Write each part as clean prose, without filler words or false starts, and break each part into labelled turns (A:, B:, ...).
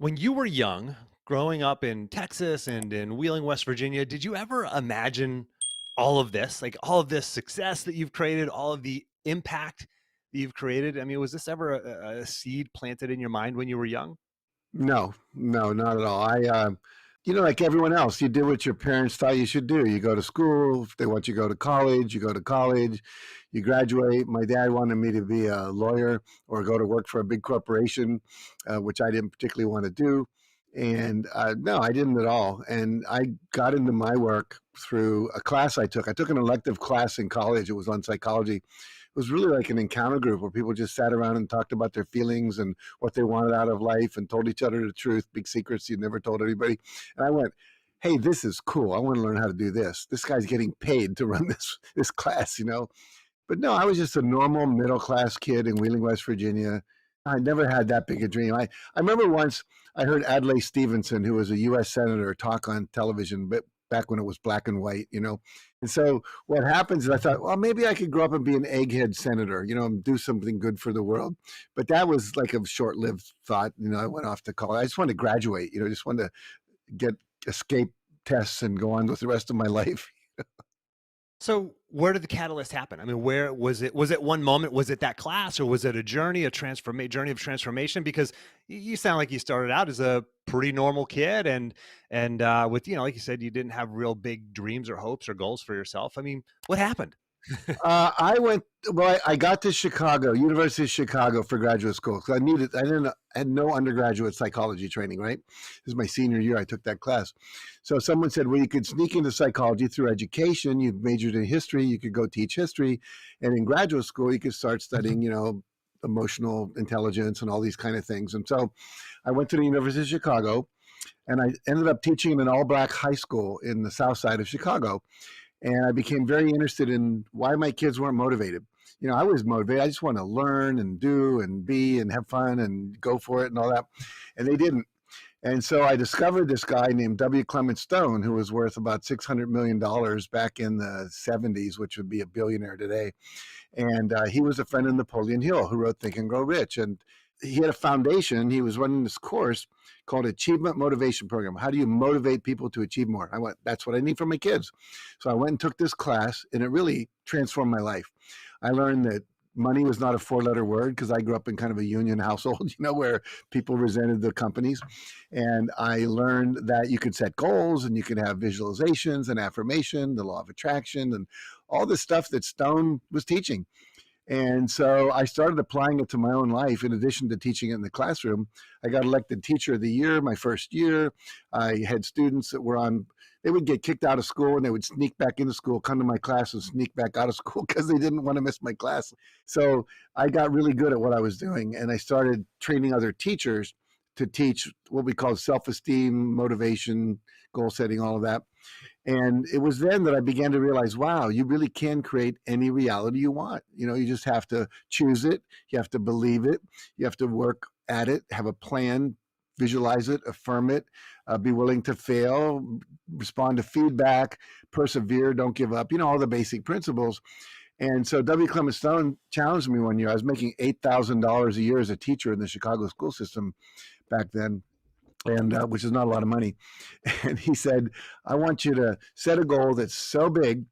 A: When you were young, growing up in Texas and in Wheeling, West Virginia, did you ever imagine all of this, like all of this success that you've created, all of the impact that you've created? I mean, was this ever a seed planted in your mind when you were young?
B: No, no, not at all. Like everyone else, you did what your parents thought you should do. You go to school. If they want you to go to college, you go to college, you graduate. My dad wanted me to be a lawyer or go to work for a big corporation, which I didn't particularly want to do. And no, I didn't at all. And I got into my work through a class I took. I took an elective class in college. It was on psychology. It was really like an encounter group where people just sat around and talked about their feelings and what they wanted out of life and told each other the truth, big secrets you never told anybody. And I went, hey, this is cool. I want to learn how to do this. This guy's getting paid to run this class. But no, I was just a normal middle class kid in Wheeling, West Virginia. I never had that big a dream. I remember once I heard Adlai Stevenson, who was a U.S. senator, talk on television, but back when it was black and white. And so what happens is I thought, well, maybe I could grow up and be an egghead senator, and do something good for the world. But that was like a short-lived thought. I went off to college. I just wanted to graduate. Just wanted to get escape tests and go on with the rest of my life.
A: So where did the catalyst happen? I mean, where was it? Was it one moment? Was it that class, or was it a journey, journey of transformation? Because you sound like you started out as a pretty normal kid, and with like you said, you didn't have real big dreams or hopes or goals for yourself. I mean, what happened?
B: I got to Chicago, University of Chicago for graduate school because I had no undergraduate psychology training, right? This is my senior year. I took that class. So someone said, well, you could sneak into psychology through education. You majored in history. You could go teach history. And in graduate school, you could start studying, emotional intelligence and all these kind of things. And so I went to the University of Chicago and I ended up teaching in an all black high school in the south side of Chicago. And I became very interested in why my kids weren't motivated. I was motivated. I just want to learn and do and be and have fun and go for it and all that. And they didn't. And so I discovered this guy named W. Clement Stone, who was worth about $600 million back in the 70s, which would be a billionaire today. And he was a friend of Napoleon Hill, who wrote Think and Grow Rich. And he had a foundation. He was running this course called Achievement Motivation Program. How do you motivate people to achieve more? I went, that's what I need for my kids. So I went and took this class, and it really transformed my life. I learned that money was not a four-letter word because I grew up in kind of a union household, where people resented the companies. And I learned that you could set goals and you could have visualizations and affirmation, the law of attraction, and all the stuff that Stone was teaching. And so I started applying it to my own life. In addition to teaching it in the classroom, I got elected teacher of the year my first year. I had students that they would get kicked out of school and they would sneak back into school, come to my class and sneak back out of school because they didn't want to miss my class. So I got really good at what I was doing. And I started training other teachers to teach what we call self-esteem, motivation, goal setting, all of that. And it was then that I began to realize, wow, you really can create any reality you want. You just have to choose it. You have to believe it. You have to work at it, have a plan, visualize it, affirm it, be willing to fail, respond to feedback, persevere, don't give up, all the basic principles. And so W. Clement Stone challenged me one year. I was making $8,000 a year as a teacher in the Chicago school system back then, and which is not a lot of money. And he said, I want you to set a goal that's so big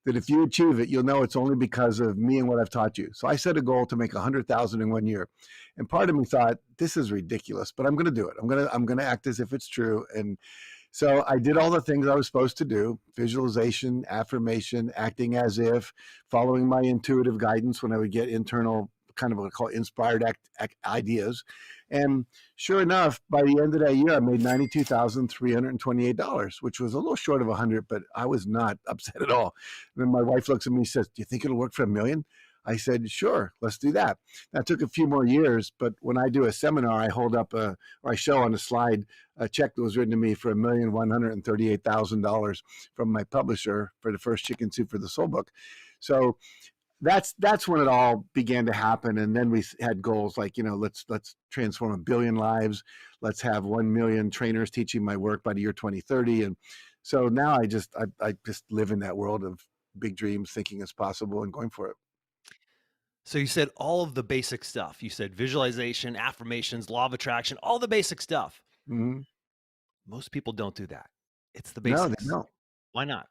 B: that if you achieve it, you'll know it's only because of me and what I've taught you. So I set a goal to make 100,000 in one year. And part of me thought, this is ridiculous, but I'm going to do it. I'm going to act as if it's true. And so I did all the things I was supposed to do: visualization, affirmation, acting as if, following my intuitive guidance when I would get internal kind of what I call inspired ideas. And sure enough, by the end of that year, I made $92,328, which was a little short of 100, but I was not upset at all. And then my wife looks at me and says, do you think it'll work for $1 million? I said, sure, let's do that. That took a few more years, but when I do a seminar, I hold up or I show on a slide a check that was written to me for $1,138,000 from my publisher for the first Chicken Soup for the Soul book. So that's when it all began to happen. And then we had goals like, let's transform 1 billion lives. Let's have 1 million trainers teaching my work by the year 2030. And so now I just live in that world of big dreams, thinking it's possible and going for it.
A: So you said all of the basic stuff. You said visualization, affirmations, law of attraction, all the basic stuff.
B: Mhm.
A: Most people don't do that. It's the
B: No, they
A: basics.
B: don't.
A: Why not?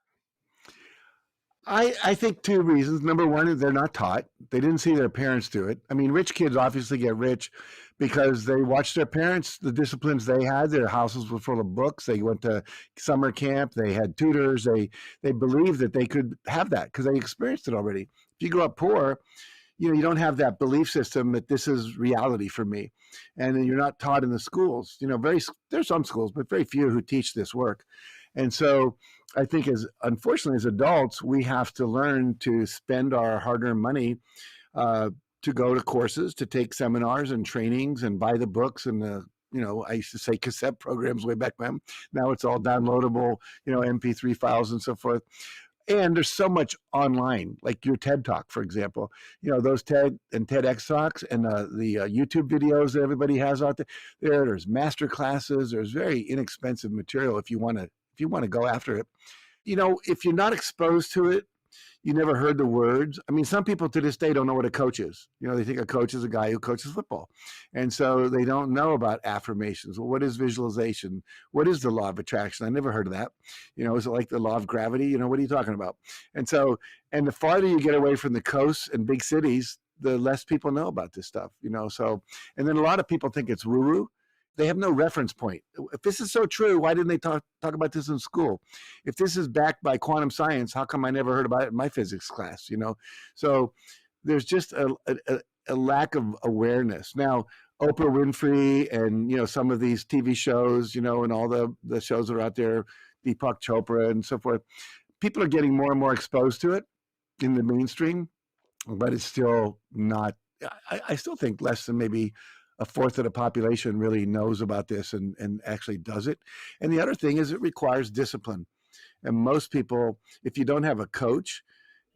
B: I think two reasons. Number one is they're not taught. They didn't see their parents do it. I mean, rich kids obviously get rich because they watched their parents, the disciplines they had. Their houses were full of books. They went to summer camp. They had tutors. They believed that they could have that because they experienced it already. If you grow up poor, you don't have that belief system that this is reality for me, and then you're not taught in the schools. There's some schools, but very few who teach this work. And so I think, as unfortunately as adults, we have to learn to spend our hard-earned money uh, to go to courses, to take seminars and trainings, and buy the books and I used to say cassette programs way back when. Now it's all downloadable, MP3 files and so forth. And there's so much online, like your TED Talk, for example. Those TED and TEDx talks and the YouTube videos that everybody has out there. There's master classes. There's very inexpensive material if you want to go after it. If you're not exposed to it, you never heard the words. I mean, some people to this day don't know what a coach is. They think a coach is a guy who coaches football. And so they don't know about affirmations. Well, what is visualization? What is the law of attraction? I never heard of that. Is it like the law of gravity? What are you talking about? And the farther you get away from the coasts and big cities, the less people know about this stuff. And then a lot of people think it's woo-woo. They have no reference point. If this is so true, why didn't they talk about this in school? If this is backed by quantum science, how come I never heard about it in my physics class? So there's just a lack of awareness. Now, Oprah Winfrey and some of these TV shows, and all the shows that are out there, Deepak Chopra and so forth, people are getting more and more exposed to it in the mainstream, but it's still not. I still think less than maybe a fourth of the population really knows about this and actually does it. And the other thing is it requires discipline. And most people, if you don't have a coach,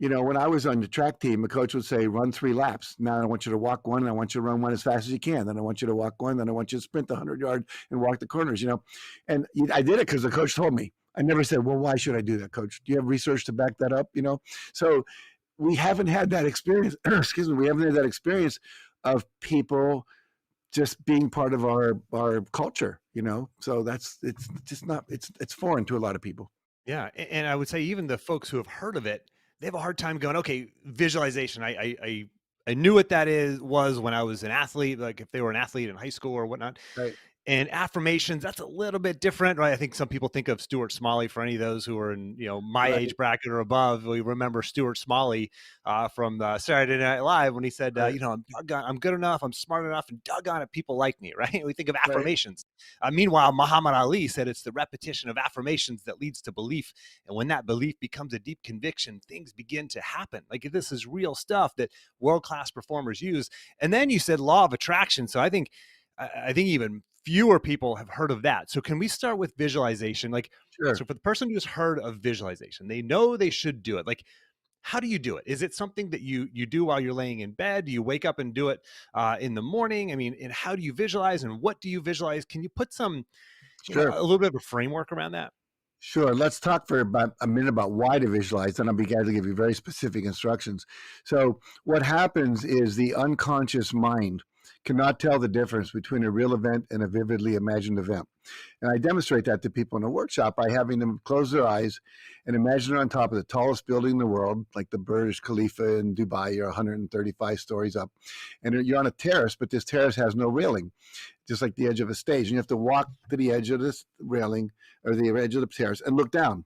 B: when I was on the track team, the coach would say, run 3 laps. Now I want you to walk 1, and I want you to run 1 as fast as you can. Then I want you to walk 1, then I want you to sprint the 100-yard and walk the corners. And I did it because the coach told me. I never said, well, why should I do that, coach? Do you have research to back that up? So we haven't had that experience. Excuse me. We haven't had that experience of people just being part of our culture. So it's just not, it's foreign to a lot of people.
A: Yeah, and I would say even the folks who have heard of it, they have a hard time going, okay, visualization. I knew what that was when I was an athlete, like if they were an athlete in high school or whatnot.
B: Right.
A: And affirmations, that's a little bit different, right? I think some people think of Stuart Smalley. For any of those who are in, my
B: Right.
A: age bracket or above, we remember Stuart Smalley from Saturday Night Live when he said,
B: Right.
A: I'm good enough, I'm smart enough, and doggone it, people like me, right? We think of
B: Right.
A: affirmations. Meanwhile, Muhammad Ali said it's the repetition of affirmations that leads to belief. And when that belief becomes a deep conviction, things begin to happen. Like this is real stuff that world-class performers use. And then you said law of attraction. So I think even fewer people have heard of that. So can we start with visualization?
B: Sure.
A: So for the person who's heard of visualization, they know they should do it. How do you do it? Is it something that you do while you're laying in bed? Do you wake up and do it in the morning? I mean, and how do you visualize and what do you visualize? Can you put some,
B: Sure.
A: a little bit of a framework around that?
B: Sure. Let's talk for about a minute about why to visualize, and I'll be glad to give you very specific instructions. So, what happens is the unconscious mind cannot tell the difference between a real event and a vividly imagined event. And I demonstrate that to people in a workshop by having them close their eyes and imagine they're on top of the tallest building in the world, like the Burj Khalifa in Dubai. You're 135 stories up, and you're on a terrace, but this terrace has no railing, just like the edge of a stage. And you have to walk to the edge of this railing or the edge of the terrace and look down.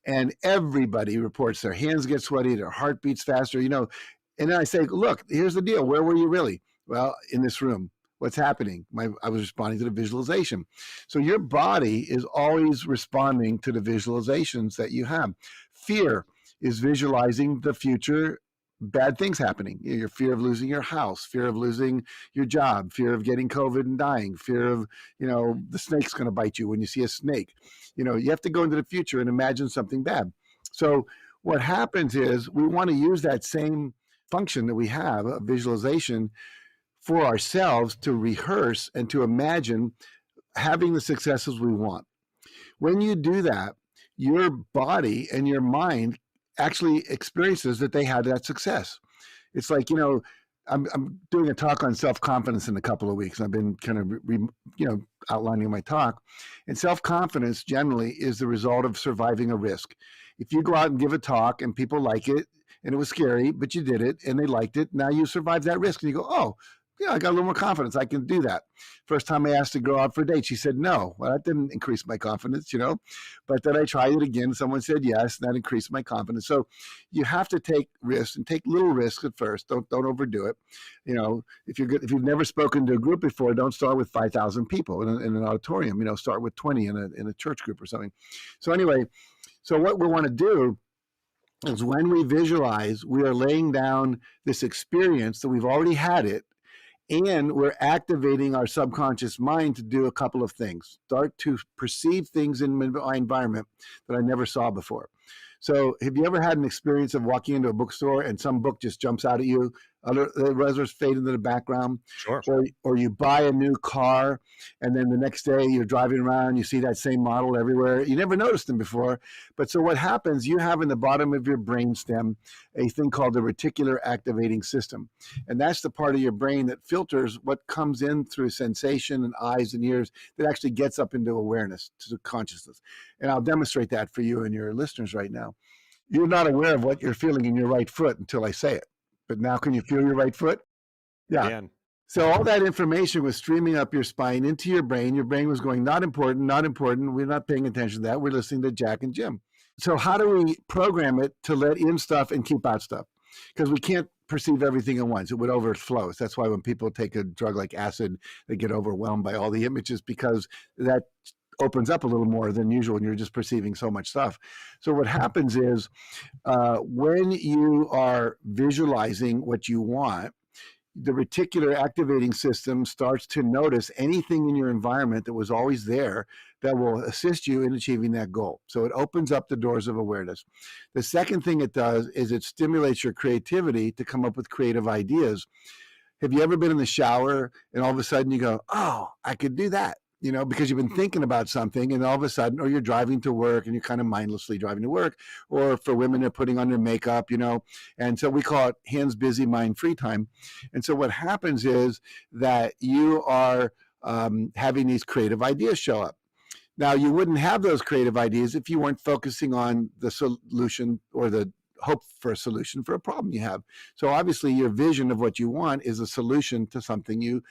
B: And everybody reports their hands get sweaty, their heart beats faster. And then I say, look, here's the deal. Where were you really? Well, in this room. What's happening? I was responding to the visualization. So your body is always responding to the visualizations that you have. Fear is visualizing the future bad things happening. Your fear of losing your house, fear of losing your job, fear of getting COVID and dying, fear of, the snake's going to bite you when you see a snake. You have to go into the future and imagine something bad. So what happens is we want to use that same function that we have, a visualization, for ourselves to rehearse and to imagine having the successes we want. When you do that, your body and your mind actually experiences that they had that success. It's like, I'm doing a talk on self-confidence in a couple of weeks. I've been kind of outlining my talk. And self-confidence generally is the result of surviving a risk. If you go out and give a talk and people like it, and it was scary, but you did it and they liked it, now you survived that risk and you go, oh, yeah, I got a little more confidence. I can do that. First time I asked a girl out for a date, she said no. Well, that didn't increase my confidence, But then I tried it again. Someone said yes, and that increased my confidence. So you have to take risks and take little risks at first. Don't overdo it. If you've never spoken to a group before, don't start with 5,000 people in an auditorium. Start with 20 in a church group or something. So anyway, so what we want to do is when we visualize, we are laying down this experience that we've already had it, and we're activating our subconscious mind to do a couple of things. Start to perceive things in my environment that I never saw before. So have you ever had an experience of walking into a bookstore and some book just jumps out at you? The others fade into the background.
A: Sure.
B: Or you buy a new car and then the next day you're driving around, you see that same model everywhere. You never noticed them before. But so what happens, you have in the bottom of your brainstem a thing called the reticular activating system. And that's the part of your brain that filters what comes in through sensation and eyes and ears that actually gets up into awareness, to consciousness. And I'll demonstrate that for you and your listeners right now. You're not aware of what you're feeling in your right foot until I say it. But now can you feel your right foot? Yeah.
A: Man.
B: So all that information was streaming up your spine into your brain. Your brain was going, not important, not important. We're not paying attention to that. We're listening to Jack and Jim. So how do we program it to let in stuff and keep out stuff? Because we can't perceive everything at once. It would overflow. So that's why when people take a drug like acid, they get overwhelmed by all the images, because that opens up a little more than usual and you're just perceiving so much stuff. So what happens is when you are visualizing what you want, the reticular activating system starts to notice anything in your environment that was always there that will assist you in achieving that goal. So it opens up the doors of awareness. The second thing it does is it stimulates your creativity to come up with creative ideas. Have you ever been in the shower and all of a sudden you go, oh, I could do that? Because you've been thinking about something and all of a sudden, or you're driving to work and you're kind of mindlessly driving to work, or for women, they're putting on their makeup, and so we call it hands busy, mind free time. And so what happens is that you are having these creative ideas show up. Now, you wouldn't have those creative ideas if you weren't focusing on the solution or the hope for a solution for a problem you have. So obviously your vision of what you want is a solution to something you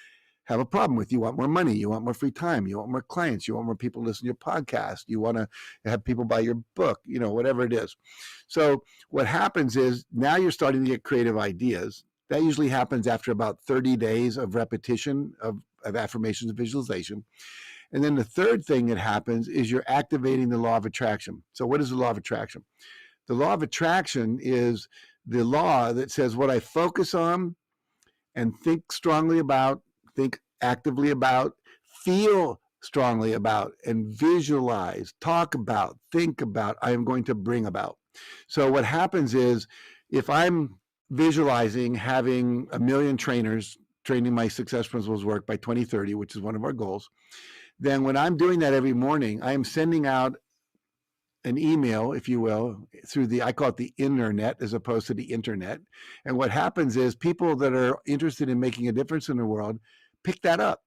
B: have a problem with. You want more money, you want more free time, you want more clients, you want more people to listen to your podcast, you want to have people buy your book, whatever it is. So what happens is now you're starting to get creative ideas. That usually happens after about 30 days of repetition of affirmations and visualization. And then the third thing that happens is you're activating the law of attraction. So what is the law of attraction? The law of attraction is the law that says what I focus on and think strongly about, think actively about, feel strongly about, and visualize, talk about, think about, I am going to bring about. So what happens is if I'm visualizing having 1 million trainers training my Success Principles work by 2030, which is one of our goals, then when I'm doing that every morning, I am sending out an email, if you will, through I call it the internet as opposed to the internet. And what happens is people that are interested in making a difference in the world pick that up.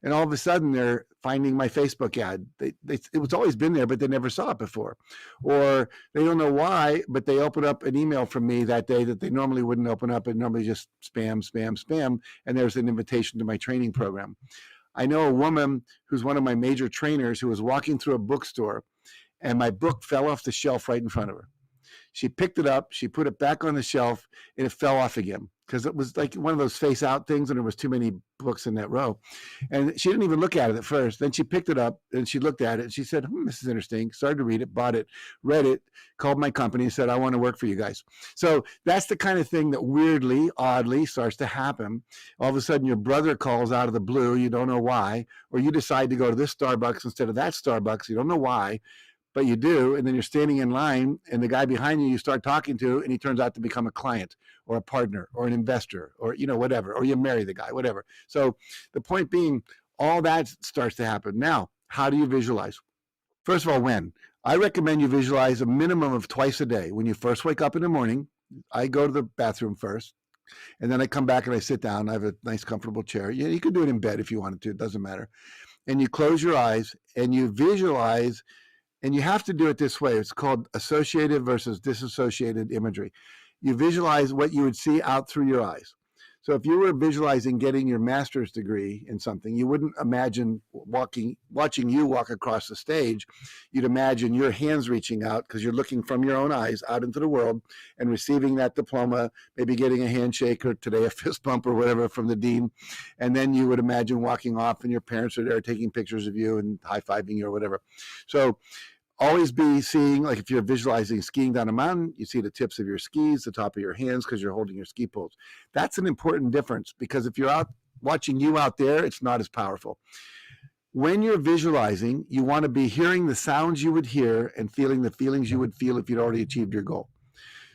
B: And all of a sudden they're finding my Facebook ad. It was always been there, but they never saw it before. Or they don't know why, but they open up an email from me that day that they normally wouldn't open up, and normally just spam, spam, spam. And there's an invitation to my training program. I know a woman who's one of my major trainers who was walking through a bookstore and my book fell off the shelf right in front of her. She picked it up, she put it back on the shelf, and it fell off again because it was like one of those face out things and there was too many books in that row. And she didn't even look at it at first. Then she picked it up and she looked at it and she said, this is interesting. Started to read it, bought it, read it, called my company and said, I want to work for you guys. So that's the kind of thing that weirdly, oddly starts to happen. All of a sudden your brother calls out of the blue, you don't know why, or you decide to go to this Starbucks instead of that Starbucks, you don't know why, but you do, and then you're standing in line, and the guy behind you start talking to, and he turns out to become a client or a partner or an investor or whatever, or you marry the guy, whatever. So the point being, all that starts to happen. Now, how do you visualize? First of all, when? I recommend you visualize a minimum of twice a day. When you first wake up in the morning, I go to the bathroom first, And then I come back and I sit down. I have a nice, comfortable chair. Yeah, you can do it in bed if you wanted to. It doesn't matter. And you close your eyes and you visualize, and you have to do it this way. It's called associated versus disassociated imagery. You visualize what you would see out through your eyes. So if you were visualizing getting your master's degree in something, you wouldn't imagine watching you walk across the stage. You'd imagine your hands reaching out because you're looking from your own eyes out into the world and receiving that diploma, maybe getting a handshake or today a fist bump or whatever from the dean. And then you would imagine walking off and your parents are there taking pictures of you and high-fiving you or whatever. So always be seeing, like if you're visualizing skiing down a mountain, you see the tips of your skis, the top of your hands, because you're holding your ski poles. That's an important difference, because if you're out watching you out there, it's not as powerful. When you're visualizing, you want to be hearing the sounds you would hear and feeling the feelings you would feel if you'd already achieved your goal.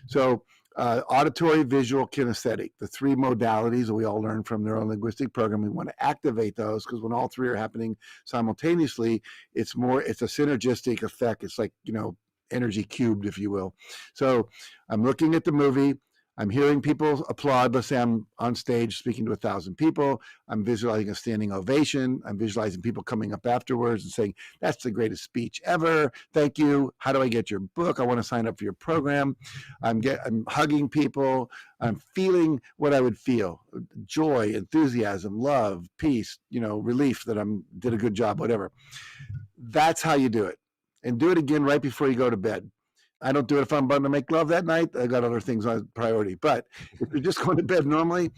B: So auditory, visual, kinesthetic, the three modalities that we all learn from neurolinguistic programming. We want to activate those, because when all three are happening simultaneously, it's a synergistic effect. It's like, energy cubed, if you will. So I'm looking at the movie. I'm hearing people applaud. Let's say I'm on stage speaking to 1,000 people. I'm visualizing a standing ovation. I'm visualizing people coming up afterwards and saying, "That's the greatest speech ever. Thank you. How do I get your book? I want to sign up for your program." I'm hugging people. I'm feeling what I would feel: joy, enthusiasm, love, peace, relief that I did a good job, whatever. That's how you do it. And do it again right before you go to bed. I don't do it if I'm about to make love that night. I got other things on priority. But if you're just going to bed normally,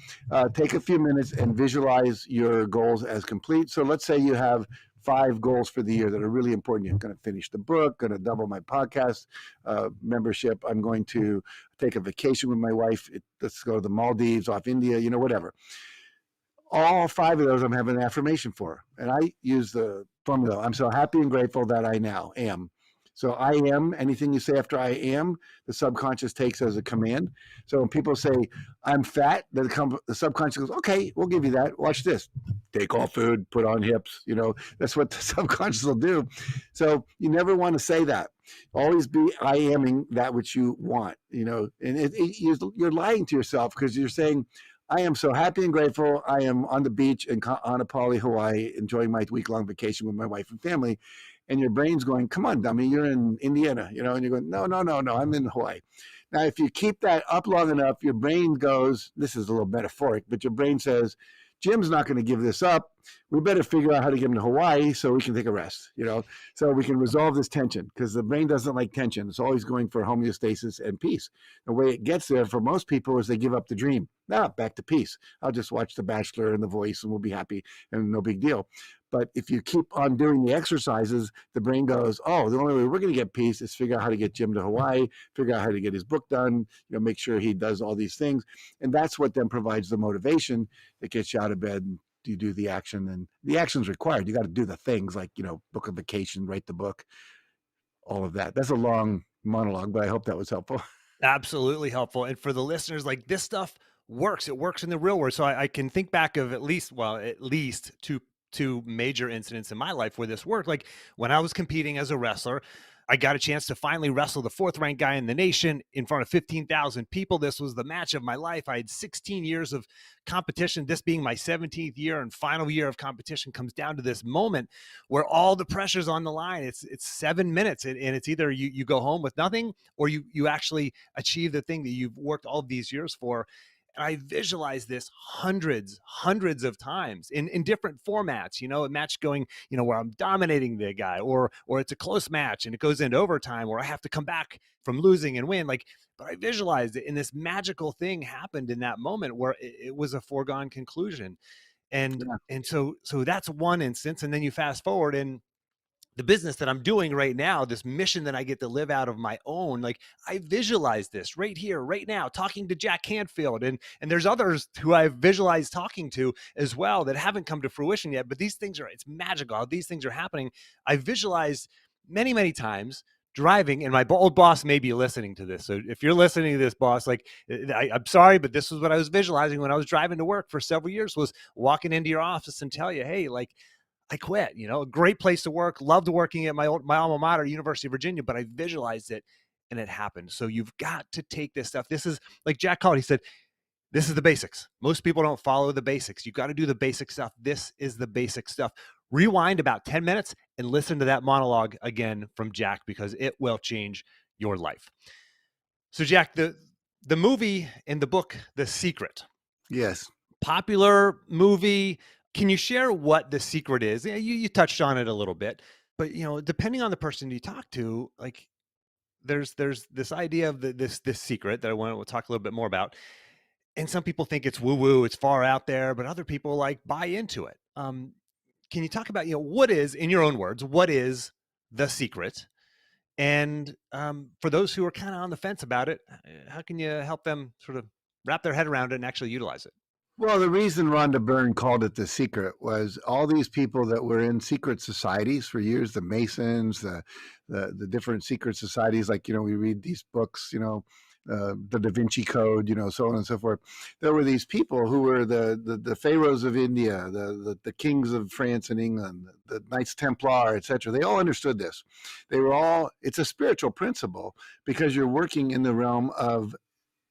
B: take a few minutes and visualize your goals as complete. So let's say you have 5 goals for the year that are really important. You're going to finish the book, going to double my podcast membership. I'm going to take a vacation with my wife. Let's go to the Maldives, off India, whatever. All 5 of those I'm having an affirmation for. And I use the formula: I'm so happy and grateful that I now am. So I am, anything you say after I am, the subconscious takes as a command. So when people say, "I'm fat," the subconscious goes, "Okay, we'll give you that. Watch this. Take all food, put on hips." That's what the subconscious will do. So you never want to say that. Always be I aming that which you want, and you're lying to yourself, because you're saying, "I am so happy and grateful. I am on the beach in Honolulu, Hawaii, enjoying my week-long vacation with my wife and family." And your brain's going, "Come on, dummy, you're in Indiana," and you're going, "No, no, no, no, I'm in Hawaii." Now, if you keep that up long enough, your brain goes, this is a little metaphoric, but your brain says, "Jim's not going to give this up. We better figure out how to get him to Hawaii so we can take a rest, so we can resolve this tension," because the brain doesn't like tension. It's always going for homeostasis and peace. The way it gets there for most people is they give up the dream. Back to peace. I'll just watch The Bachelor and The Voice and we'll be happy and no big deal. But if you keep on doing the exercises, the brain goes, "Oh, the only way we're going to get peace is figure out how to get Jim to Hawaii, figure out how to get his book done, make sure he does all these things." And that's what then provides the motivation that gets you out of bed. And you do the action, and the action's required. You got to do the things like, book a vacation, write the book, all of that. That's a long monologue, but I hope that was helpful.
A: Absolutely helpful. And for the listeners, like, this stuff works. It works in the real world. So I can think back of at least two major incidents in my life where this worked. Like when I was competing as a wrestler, I got a chance to finally wrestle the 4th ranked guy in the nation in front of 15,000 people. This was the match of my life. I had 16 years of competition. This being my 17th year and final year of competition comes down to this moment where all the pressure's on the line. It's 7 minutes, and it's either you go home with nothing, or you actually achieve the thing that you've worked all of these years for. And I visualize this hundreds of times in different formats, a match going, where I'm dominating the guy, or it's a close match and it goes into overtime where I have to come back from losing and win. But I visualized it, and this magical thing happened in that moment where it was a foregone conclusion. And,
B: Yeah.
A: and so that's one instance. And then you fast forward, and the business that I'm doing right now, this mission that I get to live out of my own, like I visualize this right here, right now, talking to Jack Canfield. And there's others who I've visualized talking to as well that haven't come to fruition yet. But these things it's magical. These things are happening. I visualized many, many times driving, and my old boss may be listening to this. So if you're listening to this, boss, like I'm sorry, but this was what I was visualizing when I was driving to work for several years, was walking into your office and tell you, "Hey, like, I quit, a great place to work, loved working at my alma mater, University of Virginia, but I visualized it and it happened." So you've got to take this stuff. This is like Jack called, he said, This is the basics. Most people don't follow the basics. You got to do the basic stuff. This is the basic stuff. Rewind about 10 minutes and listen to that monologue again from Jack because it will change your life. So Jack, the movie and the book The Secret,
B: Yes.
A: popular movie. Can you share what The Secret is? Yeah, you touched on it a little bit, but depending on the person you talk to, like there's this idea of this secret that I want to talk a little bit more about. And some people think it's woo woo, it's far out there, but other people like buy into it. Can you talk about, what is, in your own words, what is The Secret? And for those who are kind of on the fence about it, how can you help them sort of wrap their head around it and actually utilize it?
B: Well, the reason Rhonda Byrne called it The Secret was all these people that were in secret societies for years, the Masons, the different secret societies, like, we read these books, the Da Vinci Code, so on and so forth. There were these people who were the pharaohs of India, the kings of France and England, the Knights Templar, etc. They all understood this. It's a spiritual principle because you're working in the realm of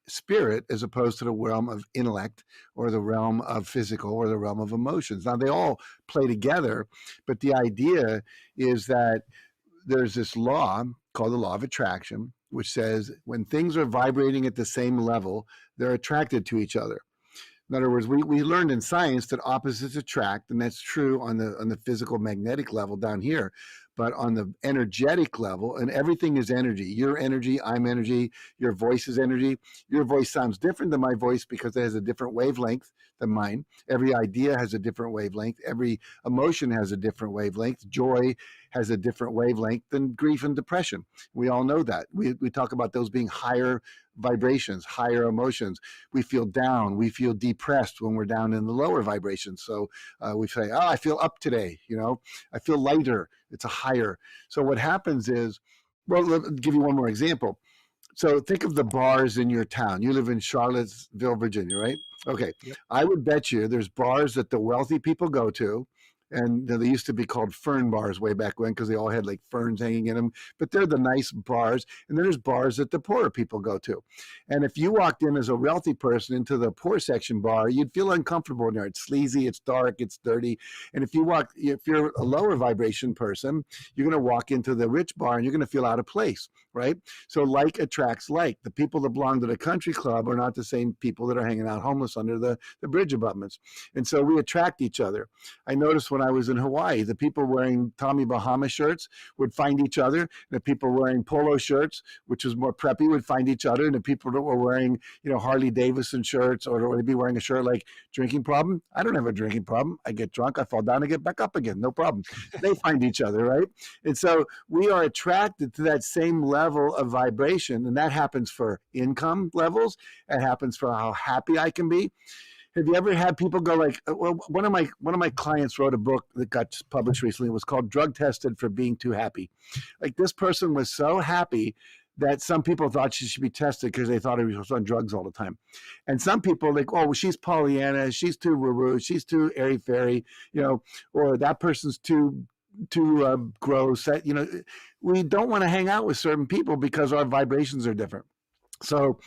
B: spirit as opposed to the realm of intellect or the realm of physical or the realm of emotions. Now, they all play together, but the idea is that there's this law called the law of attraction, which says when things are vibrating at the same level, they're attracted to each other. In other words, we learned in science that opposites attract, and that's true on the physical magnetic level down here. But on the energetic level, and everything is energy. Your energy, I'm energy, your voice is energy. Your voice sounds different than my voice because it has a different wavelength than mine. Every idea has a different wavelength. Every emotion has a different wavelength. Joy has a different wavelength than grief and depression. We all know that. We talk about those being higher vibrations, higher emotions. We feel down. We feel depressed when we're down in the lower vibrations. So we say, oh, I feel up today. I feel lighter. It's a higher. So what happens is, well, let me give you one more example. So think of the bars in your town. You live in Charlottesville, Virginia, right? Okay.
A: Yep.
B: I would bet you there's bars that the wealthy people go to. And they used to be called fern bars way back when because they all had like ferns hanging in them. But they're the nice bars. And then there's bars that the poorer people go to. And if you walked in as a wealthy person into the poor section bar, you'd feel uncomfortable in there. It's sleazy, it's dark, it's dirty. And if you're a lower vibration person, you're going to walk into the rich bar and you're going to feel out of place, right? So like attracts like. The people that belong to the country club are not the same people that are hanging out homeless under the bridge abutments. And so we attract each other. I noticed when I was in Hawaii, the people wearing Tommy Bahama shirts would find each other. The people wearing polo shirts, which was more preppy, would find each other. And the people that were wearing, Harley Davidson shirts, or they'd be wearing a shirt like drinking problem. I don't have a drinking problem. I get drunk, I fall down, I get back up again. No problem. They find each other, right? And so we are attracted to that same level of vibration. And that happens for income levels. It happens for how happy I can be. Have you ever had people go like, well, one of my clients wrote a book that got published recently. It was called Drug Tested for Being Too Happy. Like this person was so happy that some people thought she should be tested because they thought he was on drugs all the time. And some people like, oh, well, she's Pollyanna, she's too woo-woo, she's too airy-fairy, or that person's too gross. We don't want to hang out with certain people because our vibrations are different. So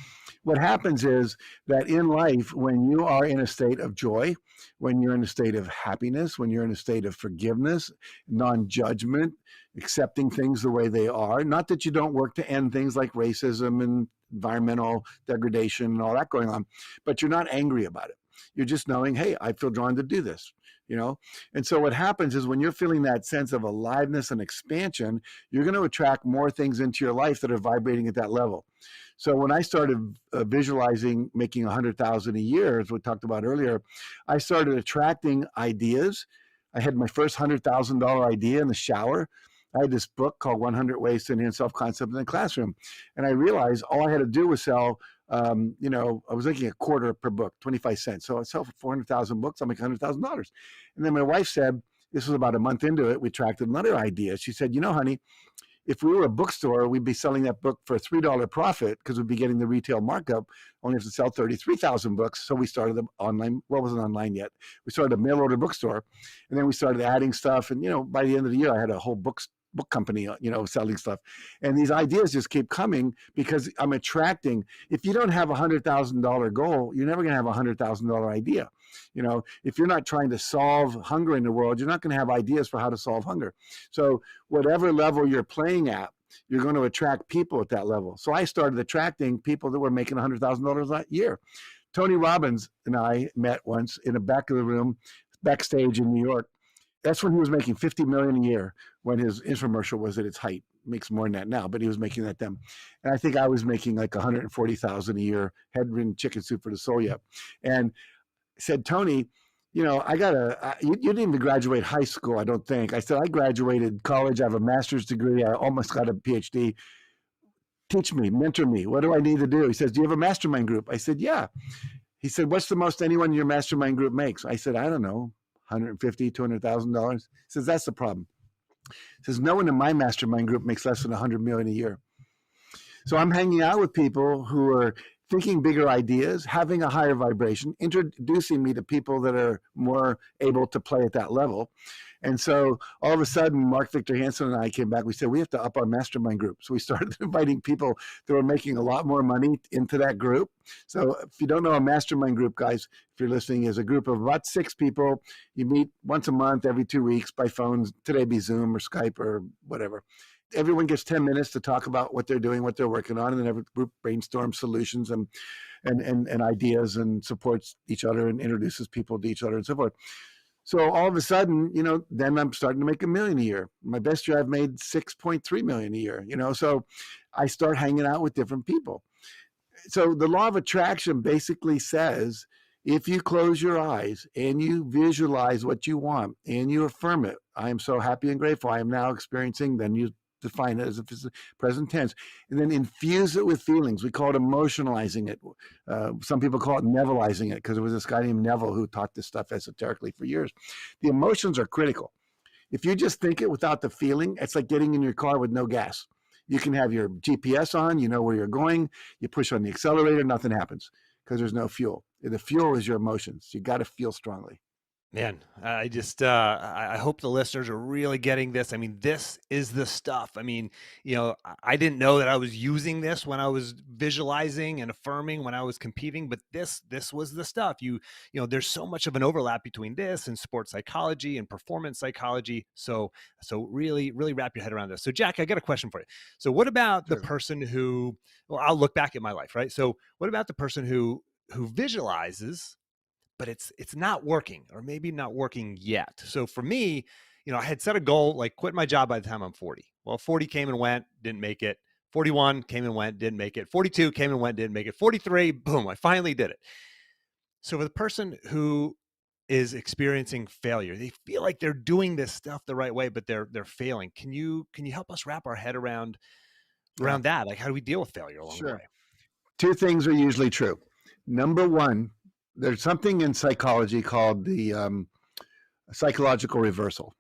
B: what happens is that in life, when you are in a state of joy, when you're in a state of happiness, when you're in a state of forgiveness, non-judgment, accepting things the way they are, not that you don't work to end things like racism and environmental degradation and all that going on, but you're not angry about it. You're just knowing, hey, I feel drawn to do this. And so what happens is when you're feeling that sense of aliveness and expansion, you're going to attract more things into your life that are vibrating at that level. So when I started visualizing making 100,000 a year, as we talked about earlier, I started attracting ideas. I had my first $100,000 idea in the shower. I had this book called 100 Ways to Enhance Self-Concept in the Classroom. And I realized all I had to do was sell, I was making a quarter per book, 25 cents. So I sell for 400,000 books, I'll make $100,000. And then my wife said, this was about a month into it, we attracted another idea. She said, honey, if we were a bookstore, we'd be selling that book for a $3 profit because we'd be getting the retail markup. Only have to sell 33,000 books. So we started the online, well, it wasn't online yet. We started a mail order bookstore, and then we started adding stuff. And, by the end of the year, I had a whole book company, selling stuff. And these ideas just keep coming because I'm attracting. If you don't have $100,000 goal, you're never going to have $100,000 idea. If you're not trying to solve hunger in the world, you're not going to have ideas for how to solve hunger. So whatever level you're playing at, you're going to attract people at that level. So I started attracting people that were making $100,000 a year. Tony Robbins and I met once in the back of the room, backstage in New York. That's when he was making $50 million a year when his infomercial was at its height. Makes more than that now, but he was making that then. And I think I was making like $140,000 a year, head-ridden chicken soup for the soul yet. And said, Tony, you didn't even graduate high school, I don't think. I said, I graduated college. I have a master's degree. I almost got a PhD. Teach me, mentor me. What do I need to do? He says, do you have a mastermind group? I said, yeah. He said, what's the most anyone in your mastermind group makes? I said, I don't know, $150,000, $200,000. He says, that's the problem. He says, no one in my mastermind group makes less than $100 million a year. So I'm hanging out with people who are thinking bigger ideas, having a higher vibration, introducing me to people that are more able to play at that level. And so all of a sudden, Mark Victor Hansen and I came back. We said, we have to up our mastermind group. So we started inviting people that were making a lot more money into that group. So if you don't know, a mastermind group, guys, if you're listening, is a group of about 6 people. You meet once a month, every 2 weeks by phones. Today be Zoom or Skype or whatever. Everyone gets 10 minutes to talk about what they're doing, what they're working on, and then every group brainstorms solutions and ideas and supports each other and introduces people to each other and so forth. So all of a sudden, then I'm starting to make $1 million a year. My best year, I've made $6.3 million a year. So I start hanging out with different people. So the law of attraction basically says, if you close your eyes and you visualize what you want and you affirm it, I am so happy and grateful. I am now experiencing, then you define it as if it's present tense, and then infuse it with feelings. We call it emotionalizing it. Some people call it Nevilleizing it because there was this guy named Neville who taught this stuff esoterically for years. The emotions are critical. If you just think it without the feeling, it's like getting in your car with no gas. You can have your GPS on, you know where you're going, you push on the accelerator, nothing happens because there's no fuel. The fuel is your emotions. You got to feel strongly.
A: Man, I just, I hope the listeners are really getting this. I mean, this is the stuff. I mean, I didn't know that I was using this when I was visualizing and affirming when I was competing, but this was the stuff. There's so much of an overlap between this and sports psychology and performance psychology. So really, really wrap your head around this. So Jack, I got a question for you. So what about the
B: Sure.
A: person who, well, I'll look back at my life, right? So what about the person who visualizes, but it's not working, or maybe not working yet? So for me, I had set a goal, like quit my job by the time I'm 40. Well, 40 came and went, didn't make it. 41 came and went, didn't make it. 42 came and went, didn't make it. 43, boom, I finally did it. So for the person who is experiencing failure, they feel like they're doing this stuff the right way, but they're failing. Can you help us wrap our head around
B: Yeah.
A: that? Like, how do we deal with failure along the
B: Sure.
A: way?
B: 2 things are usually true. Number one, there's something in psychology called the psychological reversal.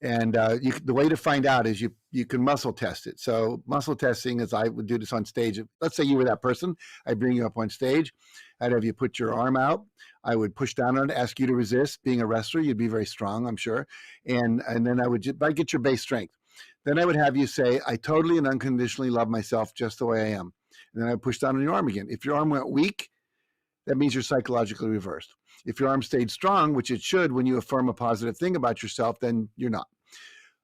B: And the way to find out is you can muscle test it. So muscle testing is, I would do this on stage. Let's say you were that person. I bring you up on stage. I'd have you put your arm out. I would push down on it, ask you to resist. Being a wrestler, you'd be very strong, I'm sure. And then I'd get your base strength. Then I would have you say, I totally and unconditionally love myself just the way I am. And then I push down on your arm again. If your arm went weak, that means you're psychologically reversed. If your arm stayed strong, which it should when you affirm a positive thing about yourself, then you're not.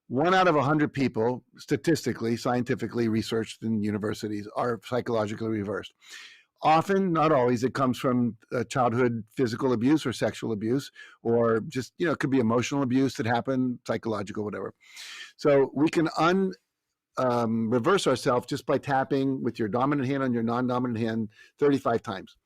B: 1 out of 100 people, statistically, scientifically researched in universities, are psychologically reversed. Often, not always, it comes from childhood physical abuse or sexual abuse, or just, it could be emotional abuse that happened, psychological, whatever. So we can reverse ourselves just by tapping with your dominant hand on your non-dominant hand 35 times.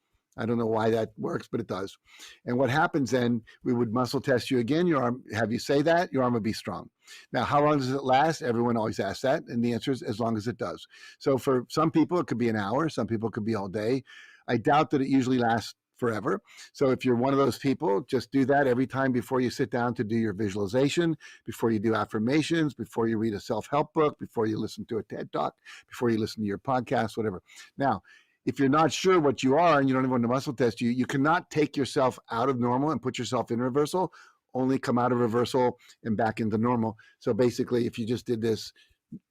B: I don't know why that works, but it does. And what happens then, we would muscle test you again. Your arm, have you say that, your arm would be strong. Now, how long does it last? Everyone always asks that. And the answer is as long as it does. So for some people, it could be an hour. Some people it could be all day. I doubt that it usually lasts forever. So if you're one of those people, just do that every time before you sit down to do your visualization, before you do affirmations, before you read a self-help book, before you listen to a TED Talk, before you listen to your podcast, whatever. Now, if you're not sure what you are and you don't even want to muscle test you, you cannot take yourself out of normal and put yourself in reversal. only come out of reversal and back into normal. So basically, if you just did this,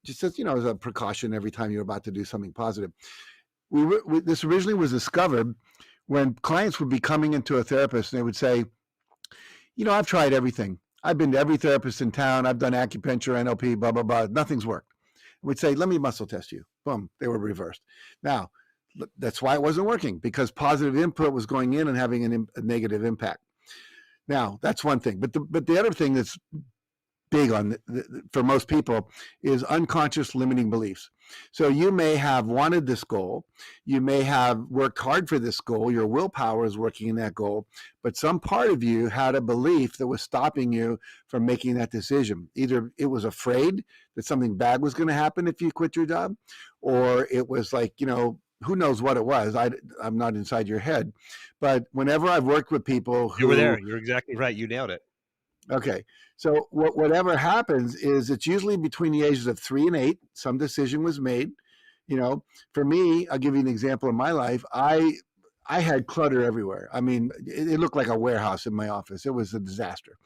B: just as, as a precaution every time you're about to do something positive. This originally was discovered when clients would be coming into a therapist and they would say, I've tried everything. I've been to every therapist in town. I've done acupuncture, NLP, blah, blah, blah. Nothing's worked. We'd say, let me muscle test you. Boom, they were reversed. Now, that's why it wasn't working, because positive input was going in and having a negative impact. Now, that's one thing. But the other thing that's big on for most people is unconscious limiting beliefs. So you may have wanted this goal, you may have worked hard for this goal, your willpower is working in that goal, but some part of you had a belief that was stopping you from making that decision. Either it was afraid that something bad was going to happen if you quit your job, or it was like, who knows what it was. I'm not inside your head. But whenever I've worked with people who...
A: You were there. You're exactly right. You nailed it.
B: Okay. So whatever happens is it's usually between the ages of 3 and 8, some decision was made. For me, I'll give you an example of my life. I had clutter everywhere. I mean, it looked like a warehouse in my office. It was a disaster.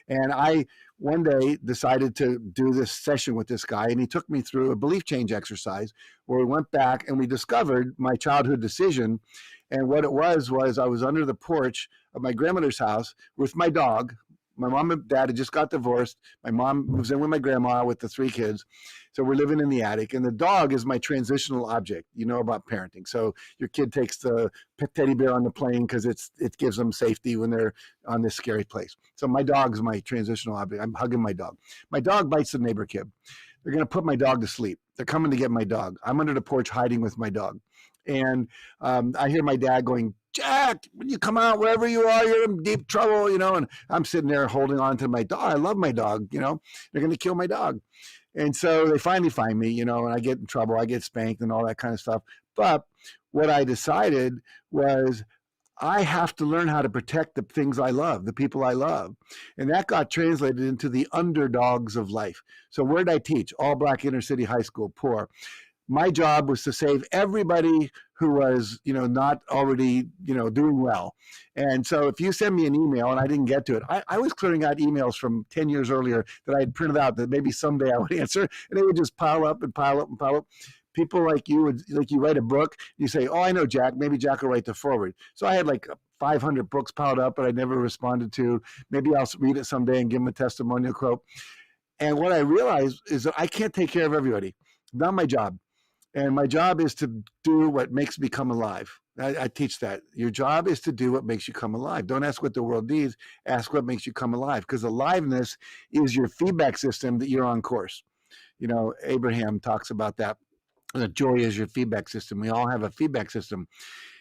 B: And I one day decided to do this session with this guy, and he took me through a belief change exercise where we went back and we discovered my childhood decision. And what it was I was under the porch of my grandmother's house with my dog. My mom and dad had just got divorced. My mom moves in with my grandma with the 3 kids. So we're living in the attic, and the dog is my transitional object. You know about parenting. So your kid takes the teddy bear on the plane because it gives them safety when they're on this scary place. So my dog's my transitional object. I'm hugging my dog. My dog bites the neighbor kid. They're going to put my dog to sleep. They're coming to get my dog. I'm under the porch hiding with my dog. And I hear my dad going, Jack, when you come out, wherever you are, you're in deep trouble, and I'm sitting there holding on to my dog. I love my dog, they're going to kill my dog. And so they finally find me, and I get in trouble. I get spanked and all that kind of stuff. But what I decided was I have to learn how to protect the things I love, the people I love. And that got translated into the underdogs of life. So where did I teach? All Black inner city high school, poor. My job was to save everybody who was, not already, doing well. And so if you send me an email and I didn't get to it, I was clearing out emails from 10 years earlier that I had printed out that maybe someday I would answer, and they would just pile up and pile up and pile up. People like you you write a book, you say, oh, I know Jack, maybe Jack will write the forward. So I had like 500 books piled up that I never responded to. Maybe I'll read it someday and give them a testimonial quote. And what I realized is that I can't take care of everybody. Not my job. And my job is to do what makes me come alive. I teach that. Your job is to do what makes you come alive. Don't ask what the world needs. Ask what makes you come alive. Because aliveness is your feedback system that you're on course. Abraham talks about that. The joy is your feedback system. We all have a feedback system.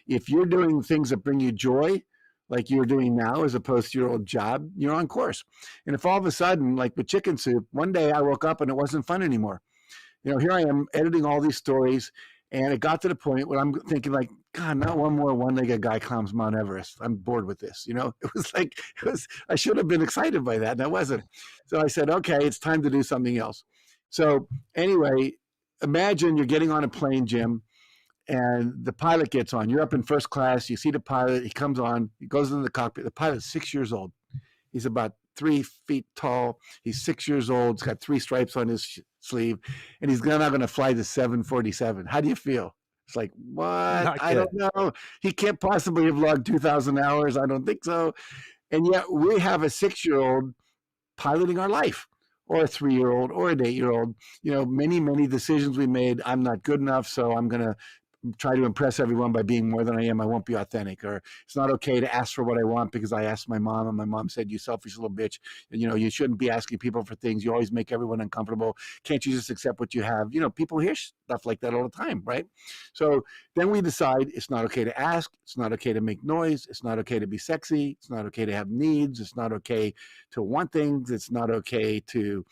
B: If you're doing things that bring you joy, like you're doing now, as opposed to your old job, you're on course. And if all of a sudden, like with chicken soup, one day I woke up and it wasn't fun anymore. Here I am editing all these stories, and it got to the point where I'm thinking like, God, not one more one-legged guy climbs Mount Everest. I'm bored with this. I should have been excited by that, and I wasn't. So I said, okay, it's time to do something else. So anyway, imagine you're getting on a plane, Jim, and the pilot gets on. You're up in first class. You see the pilot. He comes on. He goes into the cockpit. The pilot's 6 years old. He's about 3 feet tall. He's 6 years old. He's got 3 stripes on his sleeve, and he's not going to fly the 747. How do you feel? It's like, what? I don't know. He can't possibly have logged 2,000 hours. I don't think so. And yet we have a 6-year-old piloting our life, or a 3-year-old, or an 8-year-old. Many, many decisions we made. I'm not good enough, so I'm going to try to impress everyone by being more than I am. I won't be authentic. Or it's not okay to ask for what I want because I asked my mom and my mom said, you selfish little bitch. You shouldn't be asking people for things. You always make everyone uncomfortable. Can't you just accept what you have? People hear stuff like that all the time, right? So then we decide it's not okay to ask. It's not okay to make noise. It's not okay to be sexy. It's not okay to have needs. It's not okay to want things. It's not okay to,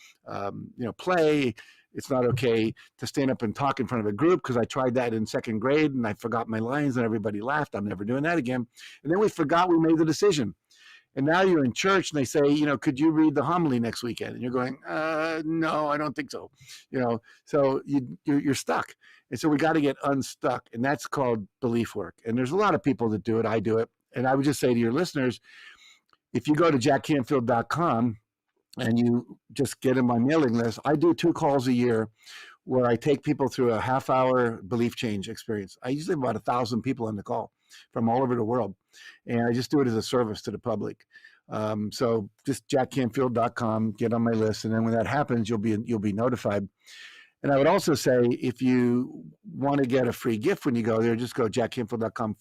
B: play. It's not okay to stand up and talk in front of a group because I tried that in 2nd grade and I forgot my lines and everybody laughed. I'm never doing that again. And then we forgot we made the decision. And now you're in church and they say, could you read the homily next weekend? And you're going, no, I don't think so. So you're stuck. And so we got to get unstuck. And that's called belief work. And there's a lot of people that do it. I do it. And I would just say to your listeners, if you go to jackcanfield.com and you just get in my mailing list, I do 2 calls a year where I take people through a half-hour belief change experience. I usually have about 1,000 people on the call from all over the world, and I just do it as a service to the public. So just jackcanfield.com, get on my list, and then when that happens, you'll be notified. And I would also say, if you want to get a free gift when you go there, just go jackcanfield.com/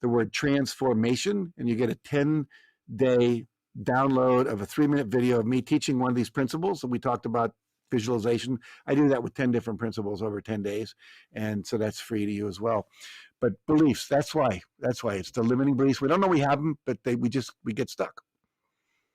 B: the word transformation, and you get a 10-day download of a 3-minute video of me teaching one of these principles that we talked about, visualization. I do that with 10 different principles over 10 days. And so that's free to you as well. But beliefs, that's why it's the limiting beliefs. We don't know we have them, but we get stuck.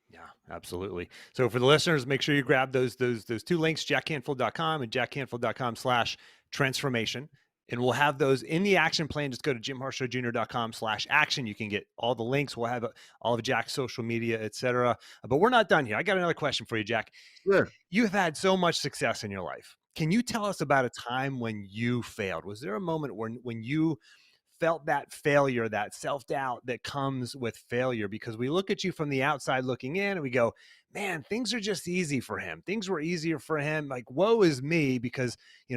A: Yeah, absolutely. So for the listeners, make sure you grab those 2 links, jackcanfield.com and jackcanfield.com/transformation. And we'll have those in the action plan. Just go to jimharshawjr.com/action. You can get all the links. We'll have all of Jack's social media, etc. But we're not done here. I got another question for you, Jack.
B: Sure.
A: You've had so much success in your life. Can you tell us about a time when you failed? Was there a moment when you felt that failure, that self-doubt that comes with failure? Because we look at you from the outside looking in and we go, man, things are just easy for him. Things were easier for him. Like, woe is me, because,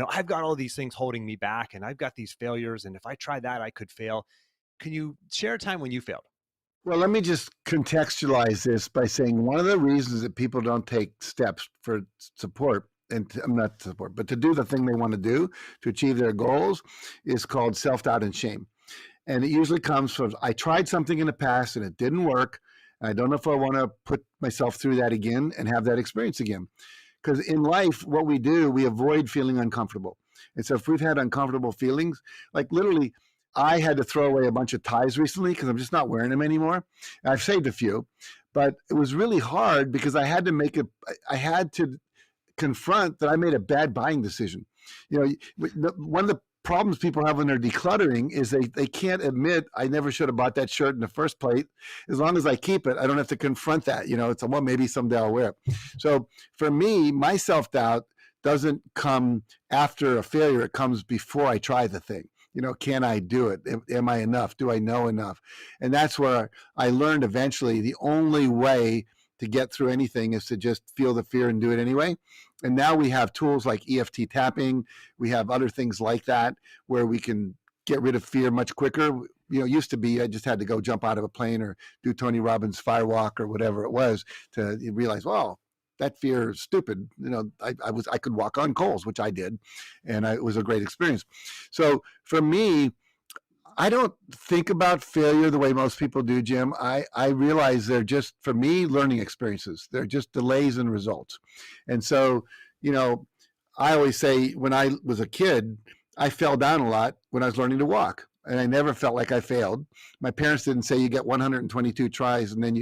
A: I've got all these things holding me back and I've got these failures. And if I try that, I could fail. Can you share a time when you failed?
B: Well, let me just contextualize this by saying one of the reasons that people don't take steps for support, and not support, but to do the thing they want to do to achieve their goals, is called self-doubt and shame. And it usually comes from, I tried something in the past and it didn't work. And I don't know if I want to put myself through that again and have that experience again. Because in life, what we do, we avoid feeling uncomfortable. And so if we've had uncomfortable feelings, like literally, I had to throw away a bunch of ties recently because I'm just not wearing them anymore. And I've saved a few, but it was really hard because I had to confront that I made a bad buying decision. One of the problems people have when they're decluttering is they can't admit, I never should have bought that shirt in the first place. As long as I keep it, I don't have to confront that. It's well, maybe someday I'll wear it. So for me, my self-doubt doesn't come after a failure. It comes before I try the thing. Can I do it? Am I enough? Do I know enough? And that's where I learned eventually the only way to get through anything is to just feel the fear and do it anyway. And now we have tools like EFT tapping. We have other things like that where we can get rid of fear much quicker. Used to be I just had to go jump out of a plane or do Tony Robbins firewalk or whatever it was to realize, well, that fear is stupid. I could walk on coals, which I did, and it was a great experience. So for me, I don't think about failure the way most people do, Jim. I realize they're just, for me, learning experiences. They're just delays in results. And so, I always say when I was a kid, I fell down a lot when I was learning to walk. And I never felt like I failed. My parents didn't say you get 122 tries and then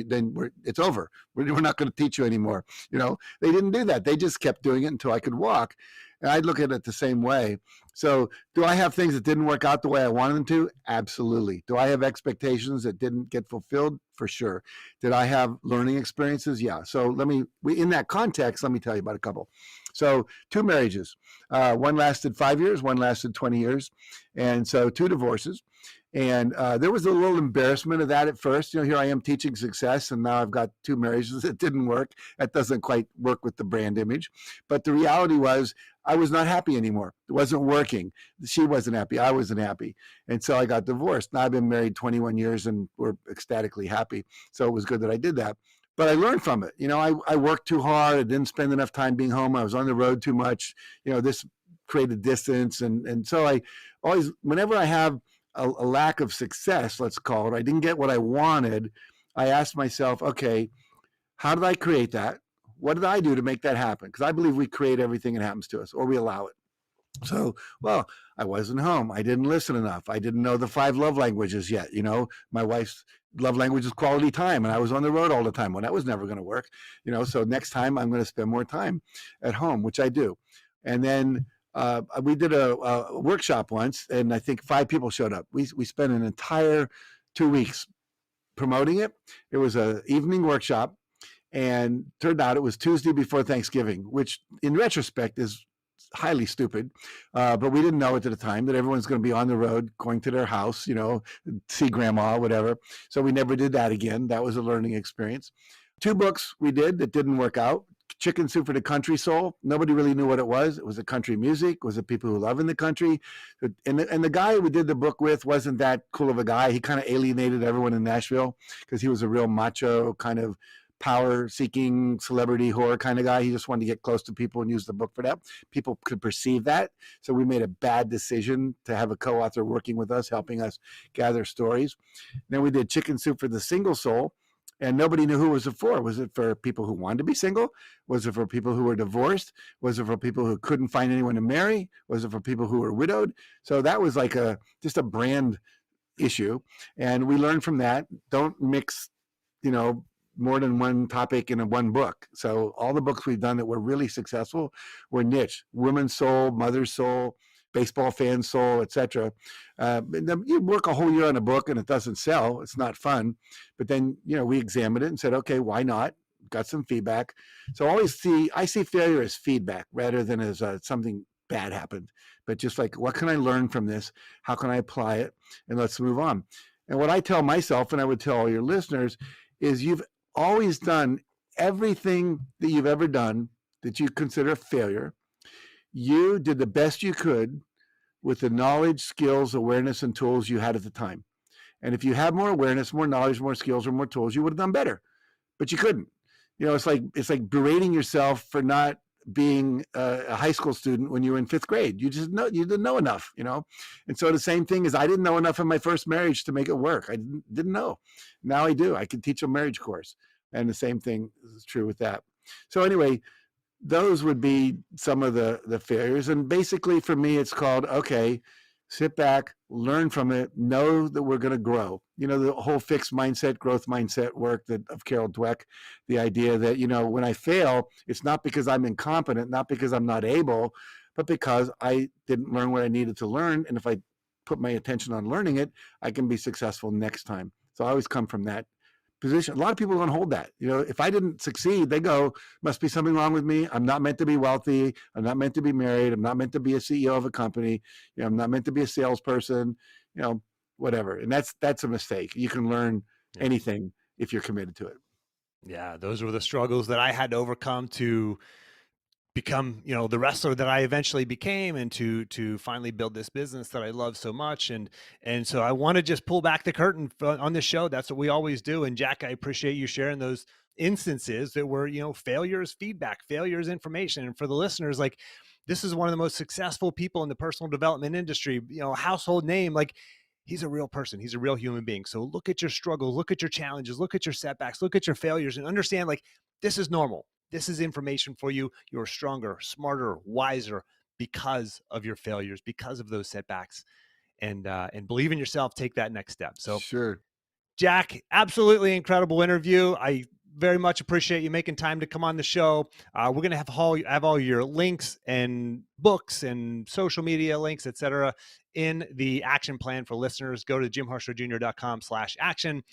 B: it's over. We're not going to teach you anymore. They didn't do that. They just kept doing it until I could walk. And I look at it the same way. So do I have things that didn't work out the way I wanted them to? Absolutely. Do I have expectations that didn't get fulfilled? For sure. Did I have learning experiences? Yeah. So in that context, let me tell you about a couple. So 2 marriages, one lasted 5 years, one lasted 20 years. And so 2 divorces. And there was a little embarrassment of that at first. Here I am teaching success, and now I've got 2 marriages that didn't work. That doesn't quite work with the brand image. But the reality was I was not happy anymore. It wasn't working. She wasn't happy. I wasn't happy. And so I got divorced. Now I've been married 21 years, and we're ecstatically happy. So it was good that I did that. But I learned from it. I worked too hard. I didn't spend enough time being home. I was on the road too much. This created distance. And so I always, whenever I have a lack of success, let's call it, I didn't get what I wanted, I asked myself, okay, how did I create that? What did I do to make that happen? Because I believe we create everything that happens to us, or we allow it. So, well, I wasn't home. I didn't listen enough. I didn't know the 5 love languages yet. My wife's love language is quality time, and I was on the road all the time. Well, that was never going to work. So next time I'm going to spend more time at home, which I do. And then we did a workshop once, and I think 5 people showed up. We spent an entire 2 weeks promoting it. It was an evening workshop, and turned out it was Tuesday before Thanksgiving, which in retrospect is highly stupid, but we didn't know it at the time that everyone's going to be on the road going to their house, see grandma, whatever. So we never did that again. That was a learning experience. Two books we did that didn't work out. Chicken Soup for the Country Soul. Nobody really knew what it was. It was a country music. Was it people who live in the country? And the guy we did the book with wasn't that cool of a guy. He kind of alienated everyone in Nashville because he was a real macho kind of power-seeking celebrity whore kind of guy. He just wanted to get close to people and use the book for that. People could perceive that. So we made a bad decision to have a co-author working with us, helping us gather stories. Then we did Chicken Soup for the Single Soul. And nobody knew who was it for. Was it for people who wanted to be single? Was it for people who were divorced? Was it for people who couldn't find anyone to marry? Was it for people who were widowed? So that was like just a brand issue. And we learned from that. Don't mix, more than one topic in one book. So all the books we've done that were really successful were niche: women's soul, mother's soul, baseball fan soul, etc. You work a whole year on a book and it doesn't sell. It's not fun. But then, we examined it and said, okay, why not? Got some feedback. So I see failure as feedback rather than as something bad happened. But just like, what can I learn from this? How can I apply it? And let's move on. And what I tell myself, and I would tell all your listeners, is you've always done everything that you've ever done that you consider a failure. You did the best you could with the knowledge, skills, awareness, and tools you had at the time. And if you had more awareness, more knowledge, more skills, or more tools, you would have done better. But you couldn't. It's like berating yourself for not being a high school student when you were in fifth grade. You didn't know enough, And so the same thing is, I didn't know enough in my first marriage to make it work. I didn't know. Now I do. I can teach a marriage course. And the same thing is true with that. So anyway, those would be some of the failures. And basically for me, it's called, okay, sit back, learn from it, know that we're going to grow. The whole fixed mindset, growth mindset work of Carol Dweck, the idea that, when I fail, it's not because I'm incompetent, not because I'm not able, but because I didn't learn what I needed to learn. And if I put my attention on learning it, I can be successful next time. So I always come from that position. A lot of people don't hold that. If I didn't succeed, they go, must be something wrong with me. I'm not meant to be wealthy. I'm not meant to be married. I'm not meant to be a CEO of a company. I'm not meant to be a salesperson, whatever. And that's a mistake. You can learn anything if you're committed to it.
A: Yeah. Those were the struggles that I had to overcome to become, the wrestler that I eventually became, and to finally build this business that I love so much. And so I want to just pull back the curtain on this show. That's what we always do. And Jack, I appreciate you sharing those instances that were, failure is feedback, failure is information. And for the listeners, like, this is one of the most successful people in the personal development industry, household name. Like, he's a real person. He's a real human being. So look at your struggles, look at your challenges, look at your setbacks, look at your failures, and understand, like, this is normal. This is information for you. You're stronger, smarter, wiser because of your failures, because of those setbacks, and believe in yourself. Take that next step. So,
B: sure,
A: Jack, absolutely incredible interview. I very much appreciate you making time to come on the show. We're going to have all your links and books and social media links, etc., in the action plan for listeners. Go to jimharshawjr.com/action.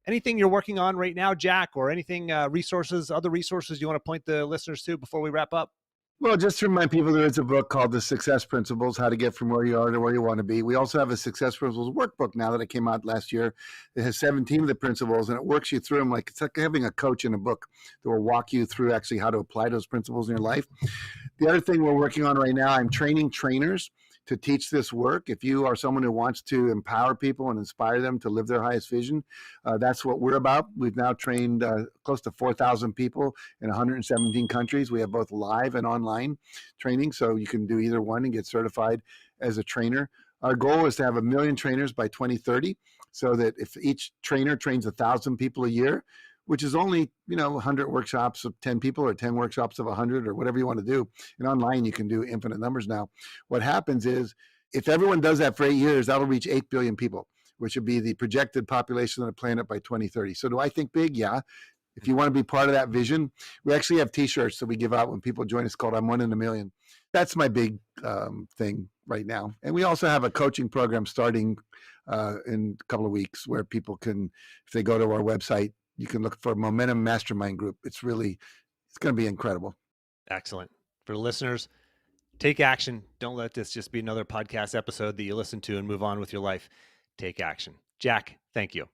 A: Anything you're working on right now, Jack, or anything, other resources you want to point the listeners to before we wrap up?
B: Well, just to remind people, there is a book called The Success Principles, How to Get From Where You Are to Where You Want to Be. We also have a Success Principles workbook now that came out last year. It has 17 of the principles, and it works you through them. It's like having a coach in a book that will walk you through actually how to apply those principles in your life. The other thing we're working on right now, I'm training trainers to teach this work. If you are someone who wants to empower people and inspire them to live their highest vision, that's what we're about. We've now trained close to 4,000 people in 117 countries. We have both live and online training, so you can do either one and get certified as a trainer. Our goal is to have 1 million trainers by 2030, so that if each trainer trains 1,000 people a year, which is only, 100 workshops of 10 people or 10 workshops of 100 or whatever you want to do. And online, you can do infinite numbers now. What happens is, if everyone does that for 8 years, that'll reach 8 billion people, which would be the projected population of the planet by 2030. So do I think big? Yeah. If you want to be part of that vision, we actually have t-shirts that we give out when people join us called I'm 1 in a Million. That's my big thing right now. And we also have a coaching program starting in a couple of weeks where people can, if they go to our website, you can look for Momentum Mastermind Group. It's going to be incredible.
A: Excellent. For the listeners, Take action. Don't let this just be another podcast episode that you listen to and move on with your life. Take action. Jack, thank you.